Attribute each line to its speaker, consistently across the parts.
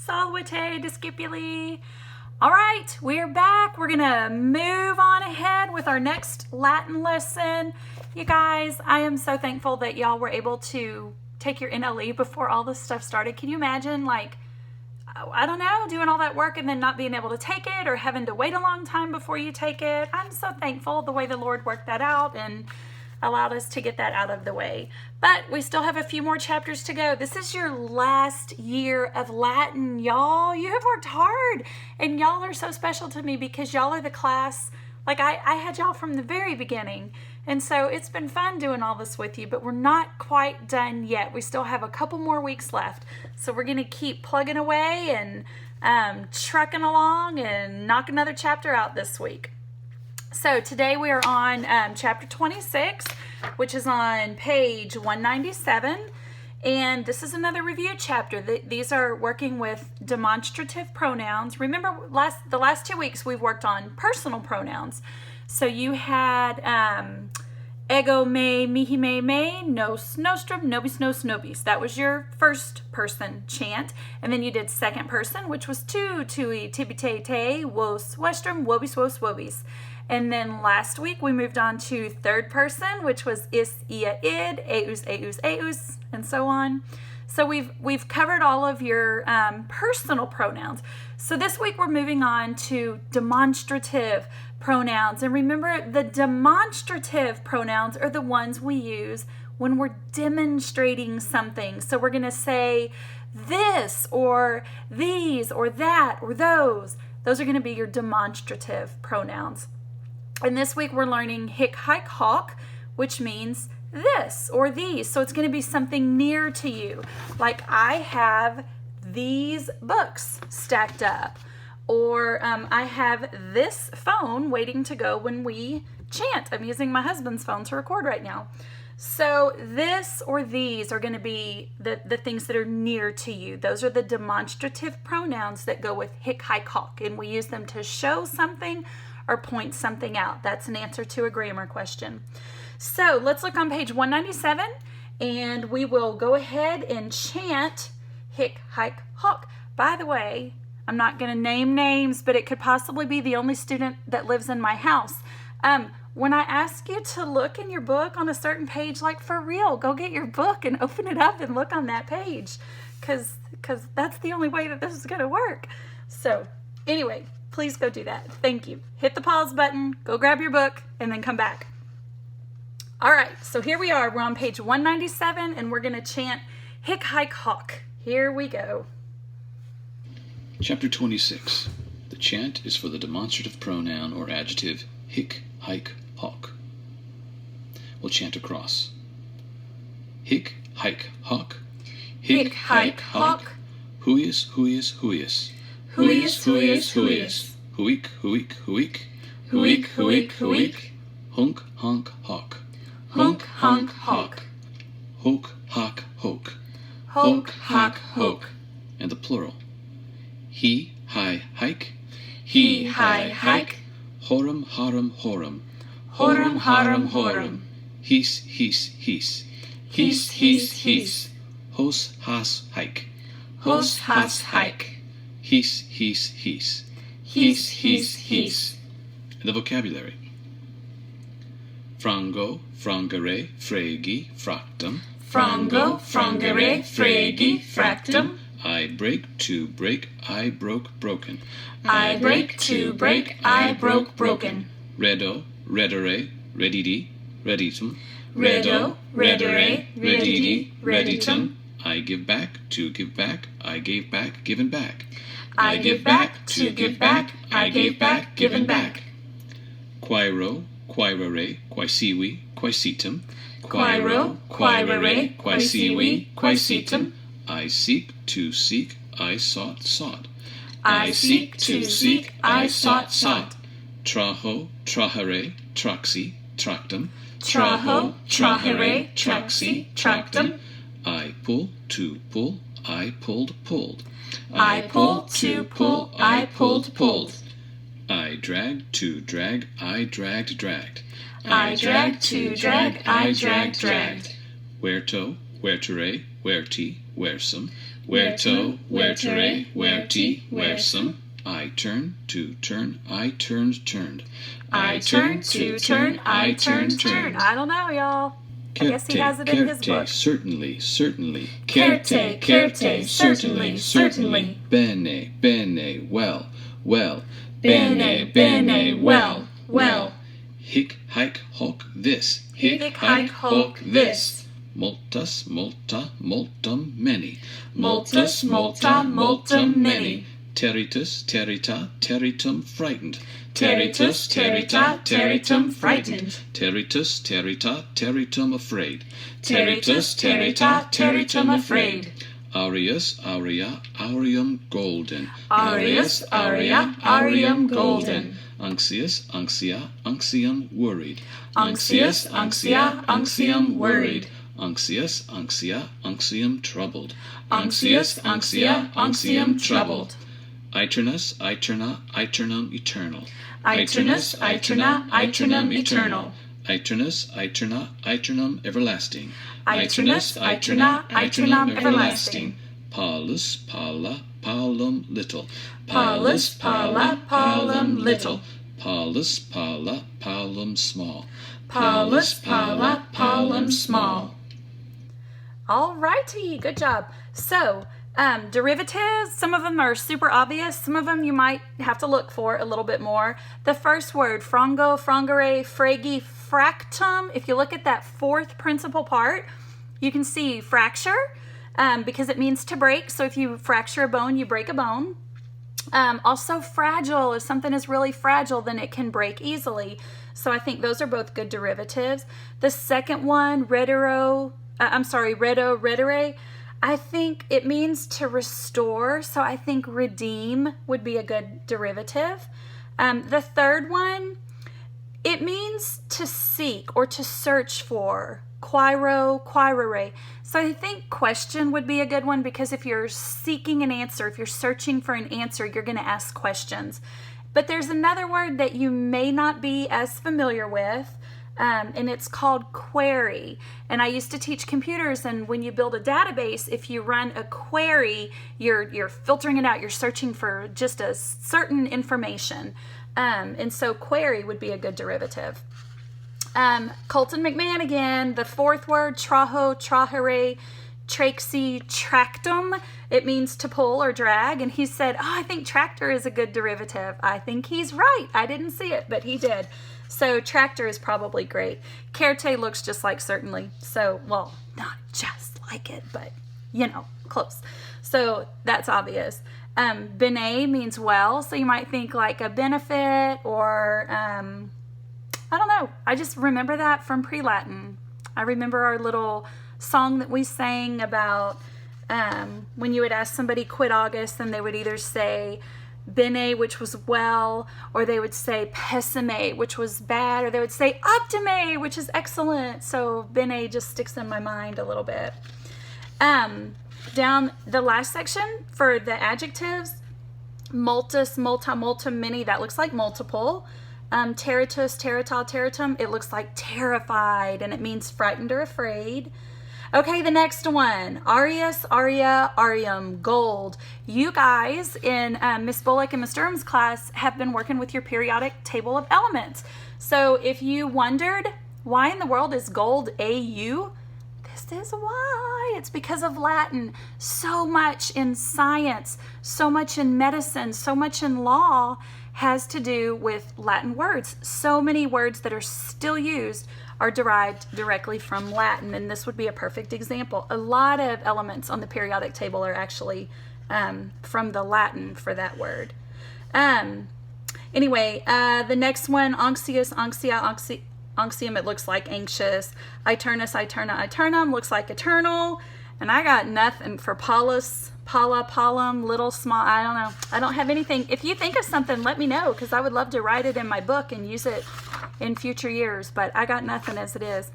Speaker 1: Salve discipuli. All right, we're back. We're going to move on ahead with our next Latin lesson. You guys, I am so thankful that y'all were able to take your NLE before all this stuff started. Can you imagine, like, I don't know, doing all that work and then not being able to take it or having to wait a long time before you take it? I'm so thankful the way the Lord worked that out and allowed us to get that out of the way. But we still have a few more chapters to go. This is your last year of Latin, y'all. You have worked hard, and y'all are so special to me because y'all are the class. Like, I had y'all from the very beginning, and so it's been fun doing all this with you, but we're not quite done yet. We still have a couple more weeks left, so we're going to keep plugging away and trucking along and knock another chapter out this week. So today we are on chapter 26, which is on page 197, and this is another review chapter. These are working with demonstrative pronouns. Remember, the last 2 weeks we've worked on personal pronouns. So you had ego me, mihi me, nos nostrum, nobis nos nobis. That was your first person chant. And then you did second person, which was tu, tui, tibi, te, wos, westrum, wobis, wos, wobis. And then last week we moved on to third person, which was is, ia, id, eus, eus, eus, and so on. So we've covered all of your personal pronouns. So this week we're moving on to demonstrative pronouns. And remember, the demonstrative pronouns are the ones we use when we're demonstrating something. So we're going to say this or these or that or those. Those are going to be your demonstrative pronouns. And this week we're learning hic, haec, hoc, which means this or these. So it's going to be something near to you. Like, I have these books stacked up. Or I have this phone waiting to go when we chant. I'm using my husband's phone to record right now. So this or these are going to be the things that are near to you. Those are the demonstrative pronouns that go with hic, haec, hoc. And we use them to show something or point something out. That's an answer to a grammar question. So let's look on page 197, and we will go ahead and chant hic, haec, hoc. By the way, I'm not going to name names, but it could possibly be the only student that lives in my house. When I ask you to look in your book on a certain page, like, for real, go get your book and open it up and look on that page, because that's the only way that this is going to work. So anyway, please go do that. Thank you. Hit the pause button, go grab your book, and then come back. All right, so here we are. We're on page 197, and we're going to chant hic, haec, hoc. Here we go.
Speaker 2: Chapter 26. The chant is for the demonstrative pronoun or adjective hic, haec, hoc. We'll chant across. Hic, haec, hoc.
Speaker 1: Hic, haec, hoc.
Speaker 2: Huius, huius, huius.
Speaker 1: Huius, huius, huius.
Speaker 2: Huic, huic, huic.
Speaker 1: Huic, huic, huic.
Speaker 2: Hunc, honc, hoc.
Speaker 1: Hunc, honc, hoc.
Speaker 2: Hoc, hoc, hoc.
Speaker 1: Hoc, hoc, hoc.
Speaker 2: And the plural. He, hi, haec.
Speaker 1: He, hi, haec.
Speaker 2: Horum, harum, horum.
Speaker 1: Horum, harum, horum.
Speaker 2: His, his, his.
Speaker 1: His, his, his.
Speaker 2: Hos, has, haec.
Speaker 1: Hos, has, haec.
Speaker 2: His, his, his.
Speaker 1: His, his, his.
Speaker 2: The vocabulary. Frango, frangere, fregi, fractum.
Speaker 1: Frango, frangere, fregi, fractum.
Speaker 2: I break, to break, I broke, broken.
Speaker 1: I break, to break, I broke, broken.
Speaker 2: Redo, redere, redidi, reditum.
Speaker 1: Redo, redere, redidi, reditum.
Speaker 2: I give back, to give back, I gave back, given back.
Speaker 1: I give back, to give back, I gave back, given back.
Speaker 2: Quairo, quairere, quaesivi, quaesitum.
Speaker 1: Quairo, quairere, quaesivi, quaesitum.
Speaker 2: I seek, to seek, I sought, sought.
Speaker 1: I seek, to seek, I sought, sought.
Speaker 2: Traho, trahere, traxi, tractum.
Speaker 1: Traho, trahere, traxi, tractum.
Speaker 2: I pull, to pull, I pulled, pulled.
Speaker 1: I pull, to pull, I pulled, pulled.
Speaker 2: I drag, to drag, I dragged, dragged.
Speaker 1: I drag, to drag, I dragged, dragged.
Speaker 2: Huerto, huertere, huerti, huersum. Huerto, huertere, huerti. tea, where some. I turn, to turn, I turned.
Speaker 1: I turn, to turn, I turned. I don't know, y'all. I guess he has it in his book.
Speaker 2: Certainly.
Speaker 1: Certe, certainly.
Speaker 2: Bene, well.
Speaker 1: Bene, well.
Speaker 2: Hic, haec, hoc, this.
Speaker 1: Hic, haec, hoc, this.
Speaker 2: Multus, multa, multum, many.
Speaker 1: Multus, multa, multum, many.
Speaker 2: Teritus, terita, teritum, frightened.
Speaker 1: Teritus, terita, teritum, frightened.
Speaker 2: Teritus, terita, teritum, afraid.
Speaker 1: Teritus, terita, teritum, afraid.
Speaker 2: Aureus, aurea, aureum, golden.
Speaker 1: Aureus, aurea, aureum, golden.
Speaker 2: Anxious, anxia, anxium, worried.
Speaker 1: Anxious, anxia, anxium, worried.
Speaker 2: Anxious, anxia, anxium, troubled.
Speaker 1: Anxious, anxia, anxium, troubled.
Speaker 2: Aeternus, aeterna, aeternum, eternal.
Speaker 1: Aeternus, aeterna, aeternum, eternal.
Speaker 2: Aeternus, aeterna, aeternum, everlasting.
Speaker 1: Aeternus, aeterna, aeternum, everlasting.
Speaker 2: Paulus, pala, paulum, little.
Speaker 1: Paulus, pala, paulum, little.
Speaker 2: Paulus, pala, paulum, small.
Speaker 1: Paulus, pala, paulum, small. All righty, good job. So, derivatives, some of them are super obvious. Some of them you might have to look for a little bit more. The first word, frango, frangere, fragi, fractum. If you look at that fourth principal part, you can see fracture because it means to break. So if you fracture a bone, you break a bone. Also fragile. If something is really fragile, then it can break easily. So I think those are both good derivatives. The second one, redo, redere, I think it means to restore, so I think redeem would be a good derivative. The third one, it means to seek or to search for, quairo, quairere. So I think question would be a good one because if you're seeking an answer, if you're searching for an answer, you're going to ask questions. But there's another word that you may not be as familiar with, and it's called query. And I used to teach computers, and when you build a database, if you run a query, you're filtering it out, you're searching for just a certain information. And so query would be a good derivative. Colton McMahon again, the fourth word, traho, trahere, traxi, tractum. It means to pull or drag, and he said, I think tractor is a good derivative. I think he's right. I didn't see it, but he did. So tractor is probably great. Certe looks just like certainly. So, well, not just like it, but, close. So that's obvious. Bene means well, so you might think like a benefit or, I don't know. I just remember that from pre-Latin. I remember our little song that we sang about when you would ask somebody quid august, and they would either say bene, which was well, or they would say pessime, which was bad, or they would say optime, which is excellent. So bene just sticks in my mind a little bit. Down the last section for the adjectives, multus, multa, multum, many, that looks like multiple. Teritus, terita, teritum, it looks like terrified, and it means frightened or afraid. Okay, the next one, aureus, aurea, aureum, gold. You guys in Miss Bullock and Miss Durham's class have been working with your periodic table of elements. So if you wondered why in the world is gold AU, this is why. It's because of Latin. So much in science, so much in medicine, so much in law has to do with Latin words. So many words that are still used are derived directly from Latin, and this would be a perfect example. A lot of elements on the periodic table are actually from the Latin for that word. Anyway, the next one, anxious, anxia, anxium, it looks like anxious. Aeternus, aeterna, aeternum, looks like eternal. And I got nothing for Paulus, Paula, Palum, little, small, I don't know. I don't have anything. If you think of something, let me know, because I would love to write it in my book and use it in future years, but I got nothing as it is.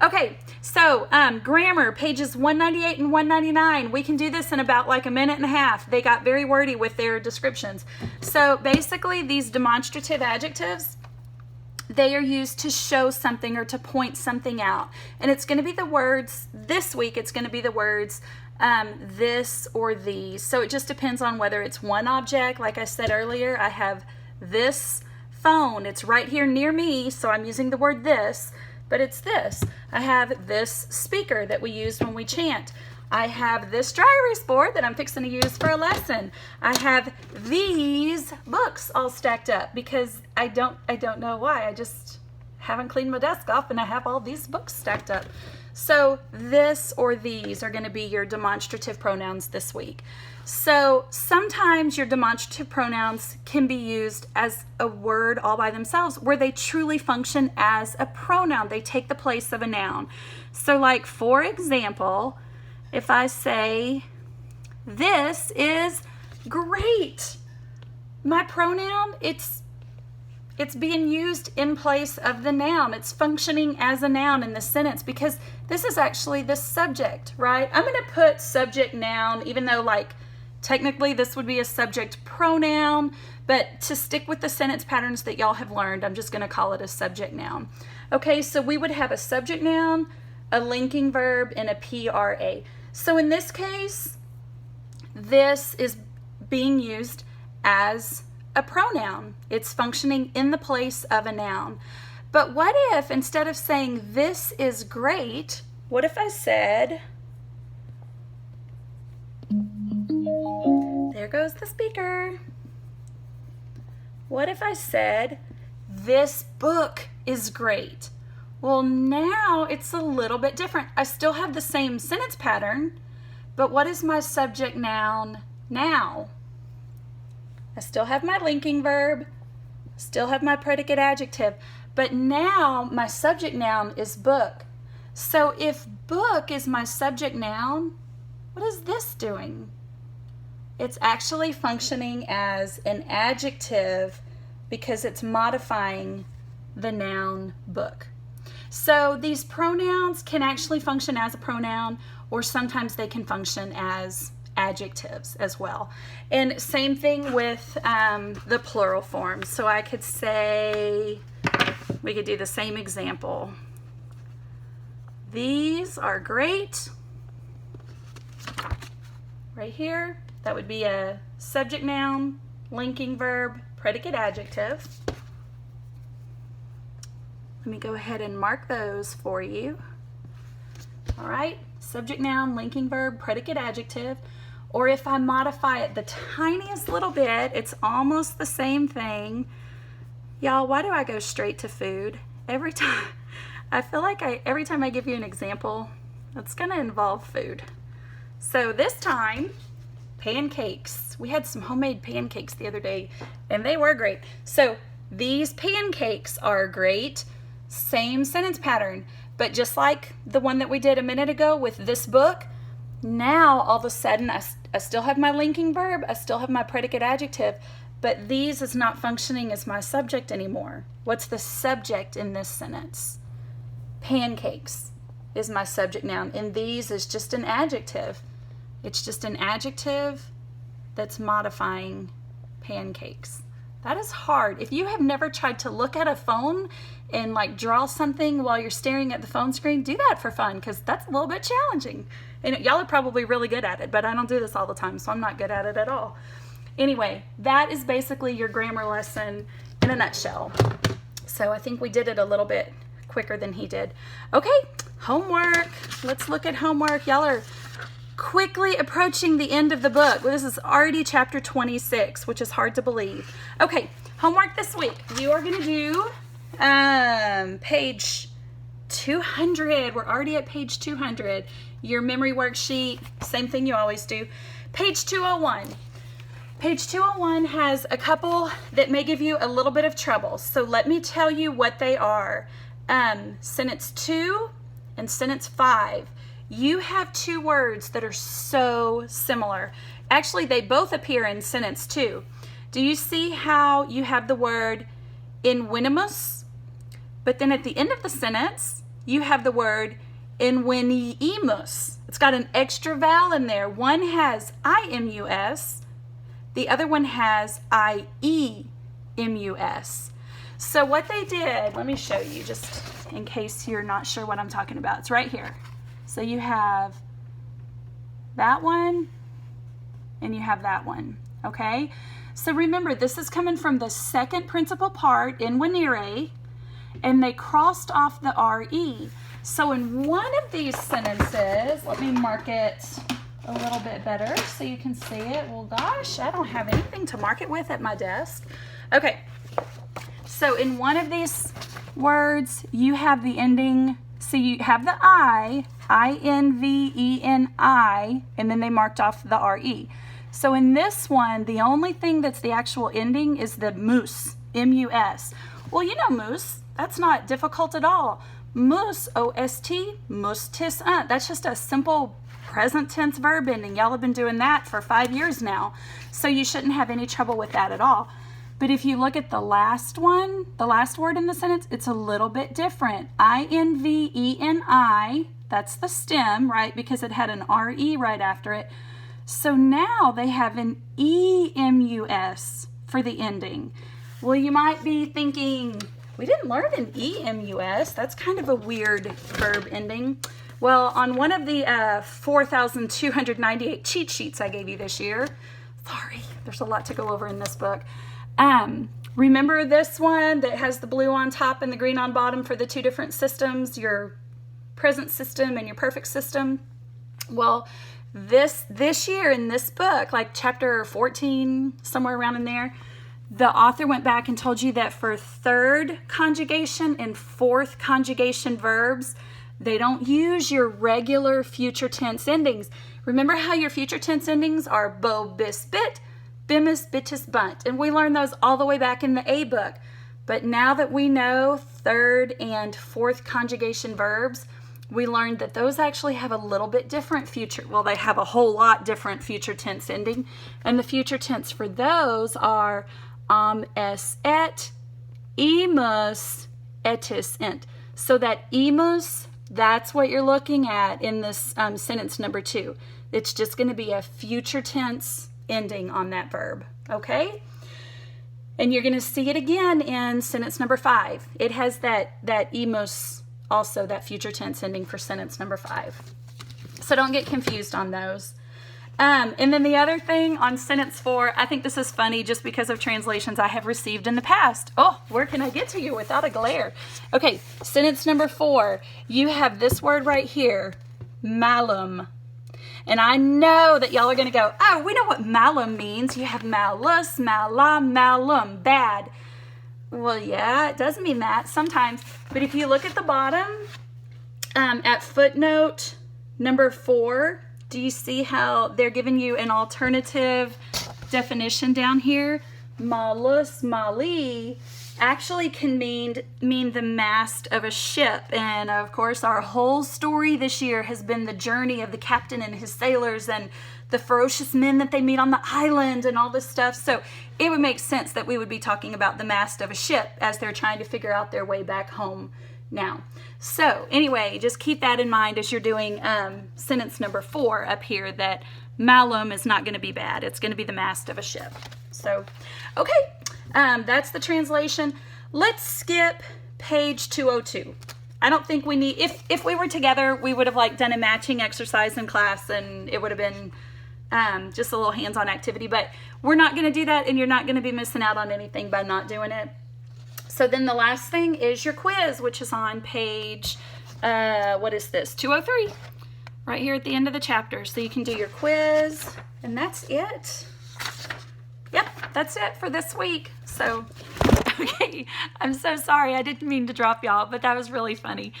Speaker 1: Okay, so grammar, pages 198 and 199. We can do this in about like a minute and a half. They got very wordy with their descriptions. So basically, these demonstrative adjectives, they are used to show something or to point something out. And it's going to be the words, this week it's going to be the words this or these. So it just depends on whether it's one object. Like I said earlier, I have this phone. It's right here near me, so I'm using the word this, but it's this. I have this speaker that we use when we chant. I have this dry erase board that I'm fixing to use for a lesson. I have these books all stacked up because I don't know why. I just haven't cleaned my desk off and I have all these books stacked up. So this or these are going to be your demonstrative pronouns this week. So sometimes your demonstrative pronouns can be used as a word all by themselves where they truly function as a pronoun. They take the place of a noun. So like, for example, if I say, this is great, my pronoun, it's being used in place of the noun. It's functioning as a noun in the sentence because this is actually the subject, right? I'm going to put subject noun, even though like technically this would be a subject pronoun, but to stick with the sentence patterns that y'all have learned, I'm just going to call it a subject noun. Okay, so we would have a subject noun, a linking verb, and a PRA. So in this case, this is being used as a pronoun. It's functioning in the place of a noun. But what if instead of saying this is great, what if I said, there goes the speaker. What if I said, this book is great? Well, now it's a little bit different. I still have the same sentence pattern, but what is my subject noun now? I still have my linking verb, still have my predicate adjective, but now my subject noun is book. So if book is my subject noun, what is this doing? It's actually functioning as an adjective because it's modifying the noun book. So these pronouns can actually function as a pronoun, or sometimes they can function as adjectives as well. And same thing with the plural form. So I could say, we could do the same example. These are great. Right here, that would be a subject noun, linking verb, predicate adjective. Let me go ahead and mark those for you. All right, subject noun, linking verb, predicate adjective. Or if I modify it the tiniest little bit, it's almost the same thing. Y'all, why do I go straight to food? Every time, I feel like every time I give you an example, it's gonna involve food. So this time, pancakes. We had some homemade pancakes the other day and they were great. So these pancakes are great. Same sentence pattern, but just like the one that we did a minute ago with this book, now all of a sudden I still have my linking verb, I still have my predicate adjective, but these is not functioning as my subject anymore. What's the subject in this sentence? Pancakes is my subject noun, and these is just an adjective. It's just an adjective that's modifying pancakes. That is hard. If you have never tried to look at a phone and like draw something while you're staring at the phone screen, do that for fun because that's a little bit challenging. And y'all are probably really good at it, but I don't do this all the time, so I'm not good at it at all. Anyway, that is basically your grammar lesson in a nutshell. So I think we did it a little bit quicker than he did. Okay, homework. Let's look at homework. Y'all are quickly approaching the end of the book. Well, this is already chapter 26, which is hard to believe. Okay, homework this week. You are going to do page 200. We're already at page 200. Your memory worksheet, same thing you always do. Page 201. Page 201 has a couple that may give you a little bit of trouble. So let me tell you what they are. Sentence 2 and sentence 5. You have two words that are so similar. Actually, they both appear in sentence 2. Do you see how you have the word inwinimus, but then at the end of the sentence, you have the word inwinimus. It's got an extra vowel in there. One has I-M-U-S, the other one has I-E-M-U-S. So what they did, let me show you just in case you're not sure what I'm talking about. It's right here. So you have that one, and you have that one, okay? So remember, this is coming from the second principal part in venire, and they crossed off the RE. So in one of these sentences, let me mark it a little bit better so you can see it. Well, gosh, I don't have anything to mark it with at my desk. Okay, so in one of these words, you have the ending, so you have the I, I-N-V-E-N-I, and then they marked off the R-E. So in this one, the only thing that's the actual ending is the moose, M-U-S. Well, you know moose, that's not difficult at all. Moose, O-S-T, moostis, that's just a simple present tense verb ending. Y'all have been doing that for 5 years now, so you shouldn't have any trouble with that at all. But if you look at the last one, the last word in the sentence, it's a little bit different. I-N-V-E-N-I, that's the stem, right? Because it had an R-E right after it. So now they have an E-M-U-S for the ending. Well, you might be thinking, we didn't learn an E-M-U-S. That's kind of a weird verb ending. Well, on one of the 4,298 cheat sheets I gave you this year, sorry, there's a lot to go over in this book. Remember this one that has the blue on top and the green on bottom for the two different systems, your present system and your perfect system? Well, this year in this book, like chapter 14, somewhere around in there, the author went back and told you that for third conjugation and fourth conjugation verbs, they don't use your regular future tense endings. Remember how your future tense endings are bo, bis, bit, bimus, bitus, bunt. And we learned those all the way back in the A book. But now that we know third and fourth conjugation verbs, we learned that those actually have a little bit different future. Well, they have a whole lot different future tense ending. And the future tense for those are es, et, emus, etis, ent. So that emus, that's what you're looking at in this sentence number 2. It's just going to be a future tense ending on that verb, okay? And you're going to see it again in sentence number 5. It has that emus, also that future tense ending for sentence number 5. So don't get confused on those. And then the other thing on sentence 4, I think this is funny just because of translations I have received in the past. Oh, where can I get to you without a glare? Okay, sentence number 4, you have this word right here, malum. And I know that y'all are going to go, oh, we know what malum means. You have malus, mala, malum, bad. Well, yeah, it does mean that sometimes. But if you look at the bottom, at footnote number 4, do you see how they're giving you an alternative definition down here? Malus, mali actually can mean the mast of a ship. And of course, our whole story this year has been the journey of the captain and his sailors and the ferocious men that they meet on the island and all this stuff. So it would make sense that we would be talking about the mast of a ship as they're trying to figure out their way back home now. So anyway, just keep that in mind as you're doing sentence number 4 up here, that malum is not going to be bad. It's going to be the mast of a ship. So, okay, that's the translation. Let's skip page 202. I don't think we need, if we were together, we would have like done a matching exercise in class and it would have been just a little hands-on activity, but we're not going to do that, and you're not going to be missing out on anything by not doing it. So then the last thing is your quiz, which is on page, what is this, 203, right here at the end of the chapter. So you can do your quiz, and that's it. Yep, that's it for this week. So, okay, I'm so sorry. I didn't mean to drop y'all, but that was really funny.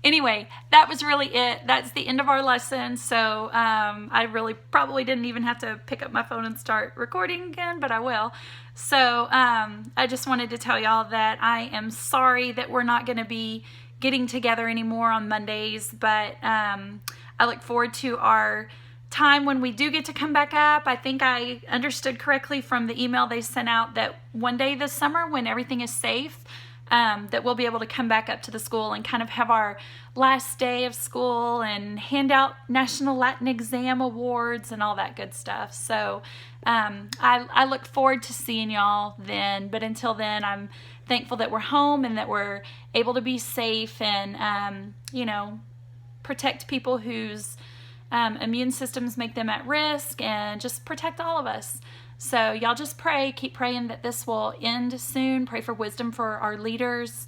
Speaker 1: Anyway, that was really it. That's the end of our lesson. So I really probably didn't even have to pick up my phone and start recording again, but I will. So I just wanted to tell y'all that I am sorry that we're not going to be getting together anymore on Mondays, but I look forward to our time when we do get to come back up. I think I understood correctly from the email they sent out that one day this summer, when everything is safe, that we'll be able to come back up to the school and kind of have our last day of school and hand out National Latin Exam awards and all that good stuff. So I look forward to seeing y'all then. But until then, I'm thankful that we're home and that we're able to be safe and, you know, protect people whose immune systems make them at risk, and just protect all of us. So y'all just pray, keep praying that this will end soon. Pray for wisdom for our leaders,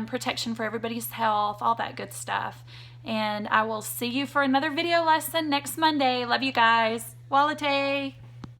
Speaker 1: protection for everybody's health, all that good stuff. And I will see you for another video lesson next Monday. Love you guys. Walate.